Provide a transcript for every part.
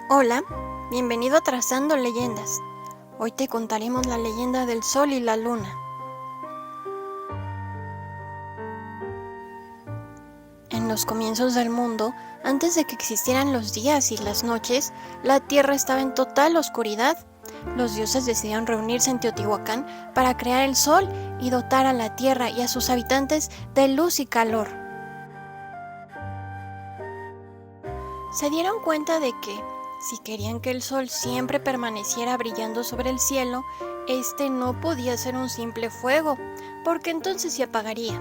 Hola, bienvenido a Trazando Leyendas. Hoy te contaremos la leyenda del Sol y la Luna. En los comienzos del mundo, antes de que existieran los días y las noches, la Tierra estaba en total oscuridad. Los dioses decidieron reunirse en Teotihuacán para crear el Sol y dotar a la Tierra y a sus habitantes de luz y calor. Se dieron cuenta de que, si querían que el sol siempre permaneciera brillando sobre el cielo, este no podía ser un simple fuego, porque entonces se apagaría.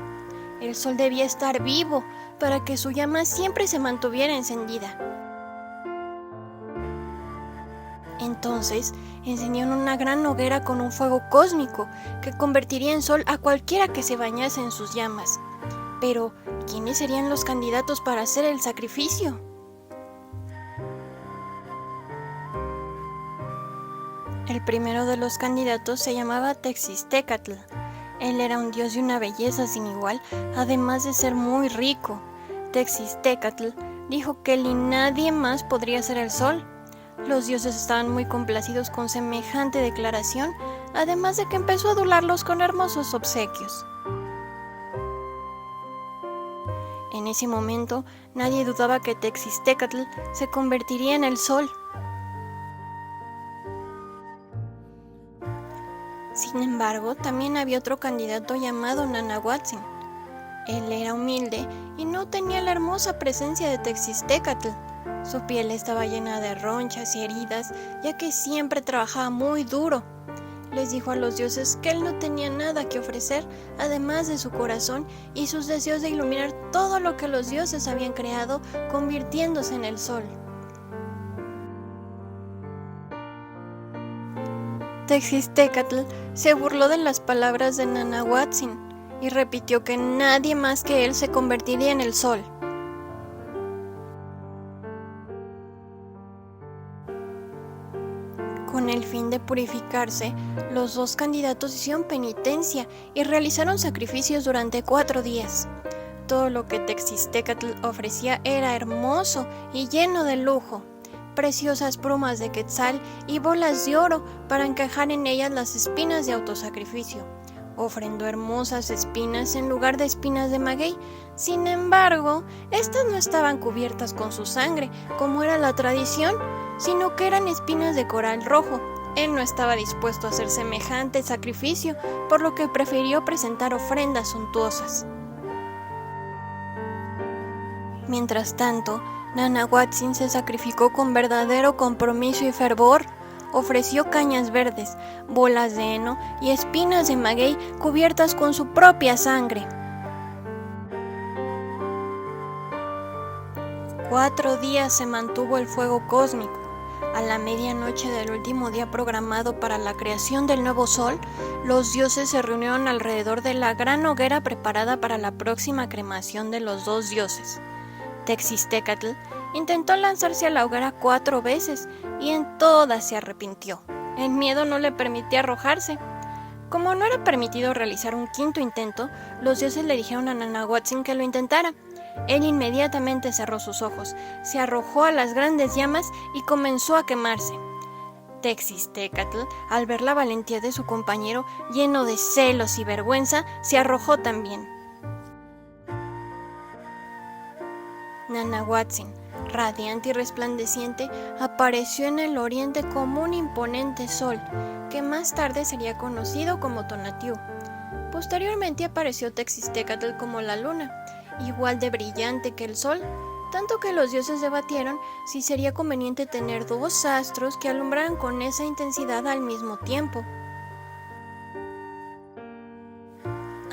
El sol debía estar vivo para que su llama siempre se mantuviera encendida. Entonces, encendieron una gran hoguera con un fuego cósmico que convertiría en sol a cualquiera que se bañase en sus llamas. Pero, ¿quiénes serían los candidatos para hacer el sacrificio? El primero de los candidatos se llamaba Texistecatl. Él era un dios de una belleza sin igual, además de ser muy rico. Texistecatl dijo que él y nadie más podría ser el sol. Los dioses estaban muy complacidos con semejante declaración, además de que empezó a adularlos con hermosos obsequios. En ese momento, nadie dudaba que Texistecatl se convertiría en el sol. Sin embargo, también había otro candidato llamado Nanahuatzin. Él era humilde y no tenía la hermosa presencia de Texistecatl. Su piel estaba llena de ronchas y heridas, ya que siempre trabajaba muy duro. Les dijo a los dioses que él no tenía nada que ofrecer, además de su corazón y sus deseos de iluminar todo lo que los dioses habían creado, convirtiéndose en el sol. Texistecatl se burló de las palabras de Nanahuatzin y repitió que nadie más que él se convertiría en el sol. Con el fin de purificarse, los dos candidatos hicieron penitencia y realizaron sacrificios durante 4 días. Todo lo que Texistecatl ofrecía era hermoso y lleno de lujo. Preciosas plumas de quetzal y bolas de oro para encajar en ellas las espinas de autosacrificio. Ofrendó hermosas espinas en lugar de espinas de maguey. Sin embargo, estas no estaban cubiertas con su sangre, como era la tradición, sino que eran espinas de coral rojo. Él no estaba dispuesto a hacer semejante sacrificio, por lo que prefirió presentar ofrendas suntuosas. Mientras tanto, Nanahuatzin se sacrificó con verdadero compromiso y fervor. Ofreció cañas verdes, bolas de heno y espinas de maguey cubiertas con su propia sangre. 4 días se mantuvo el fuego cósmico. A la medianoche del último día programado para la creación del nuevo sol, los dioses se reunieron alrededor de la gran hoguera preparada para la próxima cremación de los dos dioses. Texistecatl intentó lanzarse a la hoguera 4 veces y en todas se arrepintió. El miedo no le permitía arrojarse. Como no era permitido realizar un 5.º intento, los dioses le dijeron a Nanahuatzin que lo intentara. Él inmediatamente cerró sus ojos, se arrojó a las grandes llamas y comenzó a quemarse. Texistecatl, al ver la valentía de su compañero, lleno de celos y vergüenza, se arrojó también. Nanahuatzin, radiante y resplandeciente, apareció en el oriente como un imponente sol, que más tarde sería conocido como Tonatiuh. Posteriormente apareció Texistecatl como la luna, igual de brillante que el sol, tanto que los dioses debatieron si sería conveniente tener 2 astros que alumbraran con esa intensidad al mismo tiempo.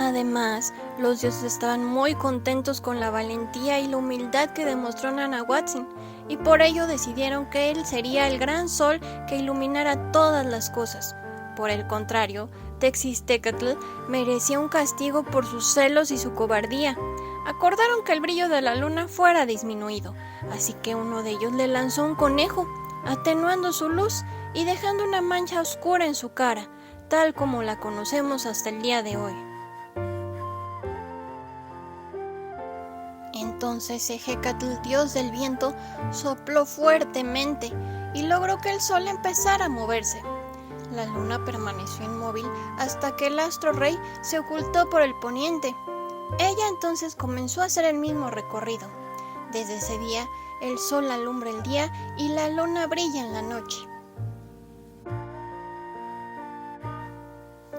Además, los dioses estaban muy contentos con la valentía y la humildad que demostró Nanahuatzin, y por ello decidieron que él sería el gran sol que iluminara todas las cosas. Por el contrario, Texistecatl merecía un castigo por sus celos y su cobardía. acordaron que el brillo de la luna fuera disminuido, así que uno de ellos le lanzó un conejo, atenuando su luz y dejando una mancha oscura en su cara, tal como la conocemos hasta el día de hoy. Entonces Ejecatl, dios del viento, sopló fuertemente y logró que el sol empezara a moverse. La luna permaneció inmóvil hasta que el astro rey se ocultó por el poniente. Ella entonces comenzó a hacer el mismo recorrido. Desde ese día, el sol alumbra el día y la luna brilla en la noche.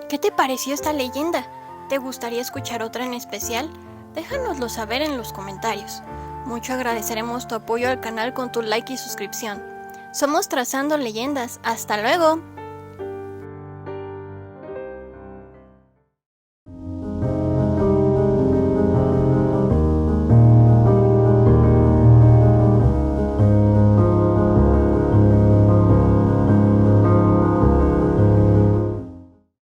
¿Qué te pareció esta leyenda? ¿Te gustaría escuchar otra en especial? Déjanoslo saber en los comentarios. Mucho agradeceremos tu apoyo al canal con tu like y suscripción. Somos Trazando Leyendas. ¡Hasta luego!